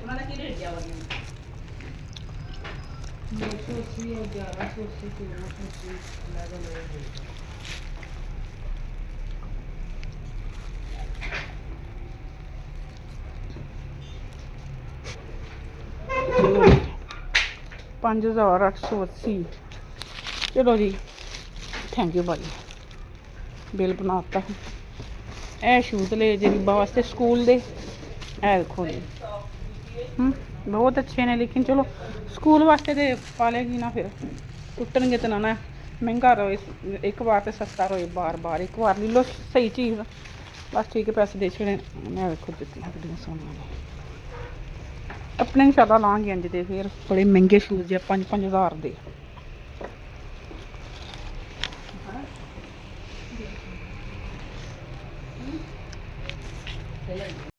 ਉਹਨਾਂ ਦਾ ਕੀ ਰੇਟ ਜਾ ਵਰਨੀ 980 और 1180 1380 अलग अलग होगा। चलो 5880। चलो जी थैंक यू भाई बिल बनाता। ਇਹ ਸ਼ੂਜ਼ ले जी रिबा वास्ते स्कूल दे। ਇਹ देखो जी बहुत अच्छे ने लेकिन चलो स्कूल वास्ते तो पालेगी ना, फिर टुटनगे तो ना महंगा रहे। एक बार तो सस्ता रहे, बार बार एक बार ले लो सही चीज़ बस ठीक है। पैसे दे छड़े मैं देखो दित्तियां सोनिया ने अपने इंशाल्लाह लांगे इंज दे फिर बड़े महंगे शूज़ जे 5-5 हज़ार दे।